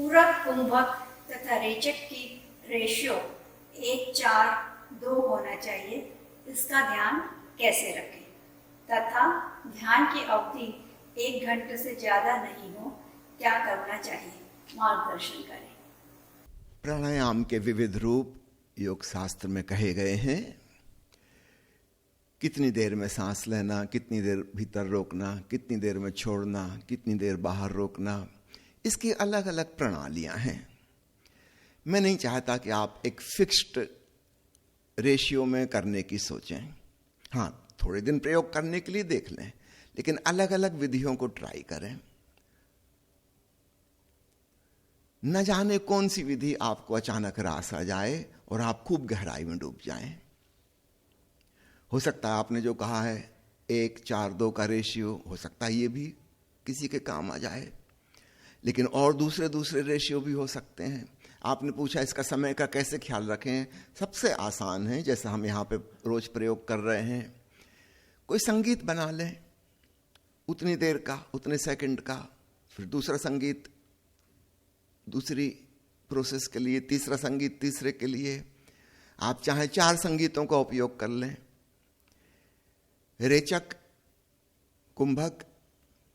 पूरक, कुंभक तथा रेचक की रेशियो 1:4:2 होना चाहिए, इसका ध्यान कैसे रखें तथा ध्यान की अवधि 1 घंटे से ज़्यादा नहीं हो, क्या करना चाहिए, मार्गदर्शन करें। प्राणायाम के विविध रूप योग शास्त्र में कहे गए हैं। कितनी देर में सांस लेना, कितनी देर भीतर रोकना, कितनी देर में छोड़ना, कितनी देर बाहर रोकना, इसकी अलग अलग प्रणालियां हैं। मैं नहीं चाहता कि आप एक फिक्स्ड रेशियो में करने की सोचें। हाँ, थोड़े दिन प्रयोग करने के लिए देख लें, लेकिन अलग अलग विधियों को ट्राई करें। न जाने कौन सी विधि आपको अचानक रास आ जाए और आप खूब गहराई में डूब जाएं। हो सकता है आपने जो कहा है 1:4:2 का रेशियो, हो सकता है ये भी किसी के काम आ जाए, लेकिन और दूसरे रेशियो भी हो सकते हैं। आपने पूछा इसका समय का कैसे ख्याल रखें। सबसे आसान है, जैसा हम यहाँ पे रोज प्रयोग कर रहे हैं, कोई संगीत बना लें उतनी देर का, उतने सेकंड का, फिर दूसरा संगीत दूसरी प्रोसेस के लिए, तीसरा संगीत तीसरे के लिए। आप चाहे 4 संगीतों का उपयोग कर लें, रेचक, कुंभक,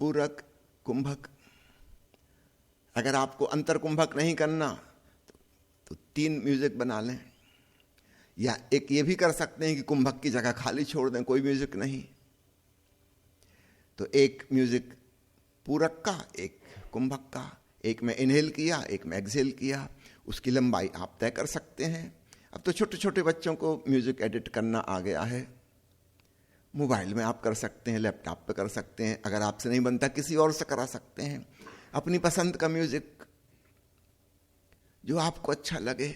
पूरक, कुंभक। अगर आपको अंतर कुंभक नहीं करना तो 3 म्यूजिक बना लें, या एक ये भी कर सकते हैं कि कुंभक की जगह खाली छोड़ दें, कोई म्यूजिक नहीं। तो एक म्यूजिक पूरक का, एक कुंभक का, एक में इनहेल किया, एक में एक्सहेल किया। उसकी लंबाई आप तय कर सकते हैं। अब तो छोटे छोटे बच्चों को म्यूजिक एडिट करना आ गया है, मोबाइल में आप कर सकते हैं, लैपटॉप पे कर सकते हैं। अगर आपसे नहीं बनता किसी और से करा सकते हैं। अपनी पसंद का म्यूजिक जो आपको अच्छा लगे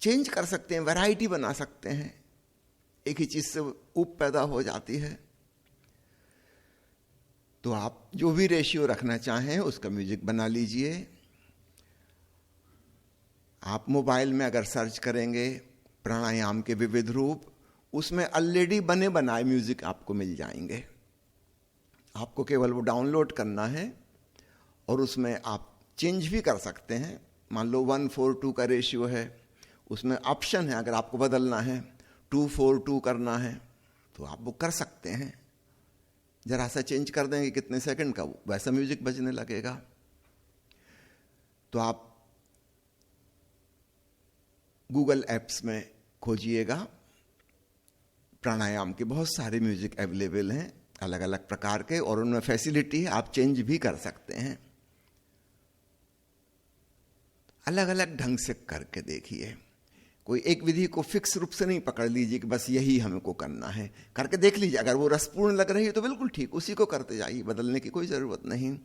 चेंज कर सकते हैं, वैरायटी बना सकते हैं। एक ही चीज से ऊब पैदा हो जाती है। तो आप जो भी रेशियो रखना चाहें उसका म्यूजिक बना लीजिए। आप मोबाइल में अगर सर्च करेंगे प्राणायाम के विविध रूप, उसमें ऑलरेडी बने बनाए म्यूजिक आपको मिल जाएंगे। आपको केवल वो डाउनलोड करना है और उसमें आप चेंज भी कर सकते हैं। मान लो 1:4:2 का रेशियो है, उसमें ऑप्शन है, अगर आपको बदलना है 2:4:2 करना है तो आप वो कर सकते हैं। जरा सा चेंज कर देंगे कितने सेकंड का, वैसा म्यूजिक बजने लगेगा। तो आप गूगल एप्स में खोजिएगा, प्राणायाम के बहुत सारे म्यूजिक अवेलेबल हैं अलग अलग प्रकार के, और उनमें फैसिलिटी है, आप चेंज भी कर सकते हैं। अलग अलग ढंग से करके देखिए। कोई एक विधि को फिक्स रूप से नहीं पकड़ लीजिए कि बस यही हमको करना है। करके देख लीजिए, अगर वो रसपूर्ण लग रही है तो बिल्कुल ठीक, उसी को करते जाइए, बदलने की कोई ज़रूरत नहीं।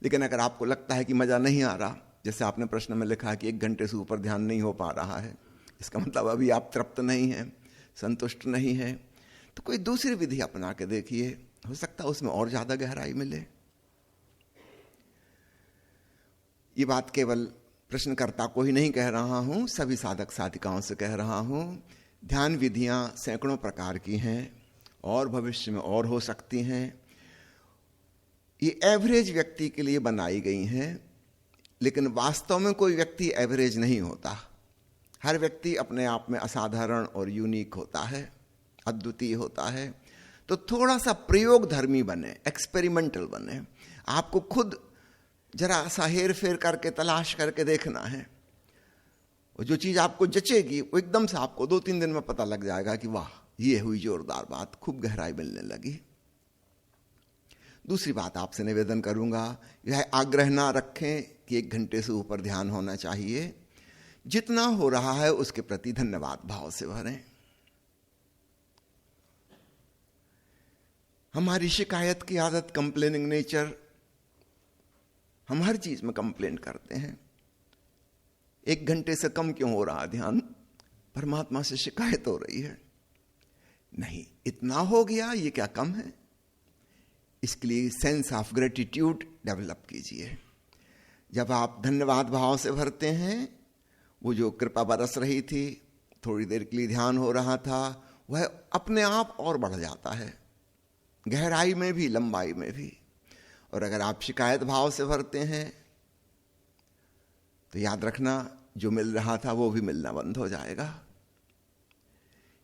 लेकिन अगर आपको लगता है कि मज़ा नहीं आ रहा, जैसे आपने प्रश्न में लिखा है कि 1 घंटे से ऊपर ध्यान नहीं हो पा रहा है, इसका मतलब अभी आप तृप्त नहीं हैं, संतुष्ट नहीं हैं, तो कोई दूसरी विधि अपना के देखिए। हो सकता है उसमें और ज़्यादा गहराई मिले। ये बात केवल प्रश्नकर्ता को ही नहीं कह रहा हूं, सभी साधक साधिकाओं से कह रहा हूं। ध्यान विधियां सैकड़ों प्रकार की हैं और भविष्य में और हो सकती हैं। ये एवरेज व्यक्ति के लिए बनाई गई हैं, लेकिन वास्तव में कोई व्यक्ति एवरेज नहीं होता। हर व्यक्ति अपने आप में असाधारण और यूनिक होता है, अद्वितीय होता है। तो थोड़ा सा प्रयोग धर्मी बने, एक्सपेरिमेंटल बने। आपको खुद जरा सा हेर फेर करके तलाश करके देखना है। और जो चीज आपको जचेगी वो एकदम से आपको 2-3 दिन में पता लग जाएगा कि वाह, ये हुई जोरदार बात, खूब गहराई मिलने लगी। दूसरी बात आपसे निवेदन करूंगा, यह आग्रह ना रखें कि 1 घंटे से ऊपर ध्यान होना चाहिए। जितना हो रहा है उसके प्रति धन्यवाद भाव से भरें। हमारी शिकायत की आदत, कंप्लेनिंग नेचर, हम हर चीज में कंप्लेन करते हैं। 1 घंटे से कम क्यों हो रहा ध्यान, परमात्मा से शिकायत हो रही है। नहीं, इतना हो गया, ये क्या कम है। इसके लिए सेंस ऑफ ग्रेटिट्यूड डेवलप कीजिए। जब आप धन्यवाद भाव से भरते हैं, वो जो कृपा बरस रही थी, थोड़ी देर के लिए ध्यान हो रहा था, वह अपने आप और बढ़ जाता है, गहराई में भी, लंबाई में भी। और अगर आप शिकायत भाव से भरते हैं तो याद रखना, जो मिल रहा था वो भी मिलना बंद हो जाएगा।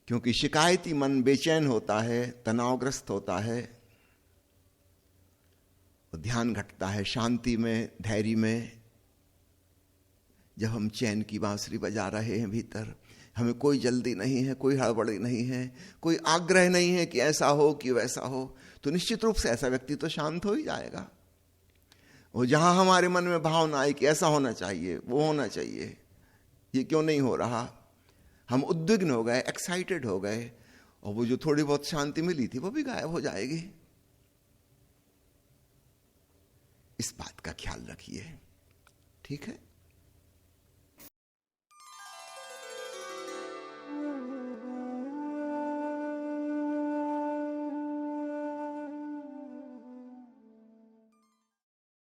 क्योंकि शिकायती मन बेचैन होता है, तनावग्रस्त होता है, ध्यान घटता है शांति में, धैर्य में। जब हम चैन की बांसुरी बजा रहे हैं भीतर, हमें कोई जल्दी नहीं है, कोई हड़बड़ी नहीं है, कोई आग्रह नहीं है कि ऐसा हो कि वैसा हो, तो निश्चित रूप से ऐसा व्यक्ति तो शांत हो ही जाएगा। वो जहां हमारे मन में भावना आई कि ऐसा होना चाहिए, वो होना चाहिए, ये क्यों नहीं हो रहा, हम उद्विग्न हो गए, एक्साइटेड हो गए, और वो जो थोड़ी बहुत शांति मिली थी वो भी गायब हो जाएगी। इस बात का ख्याल रखिए, ठीक है।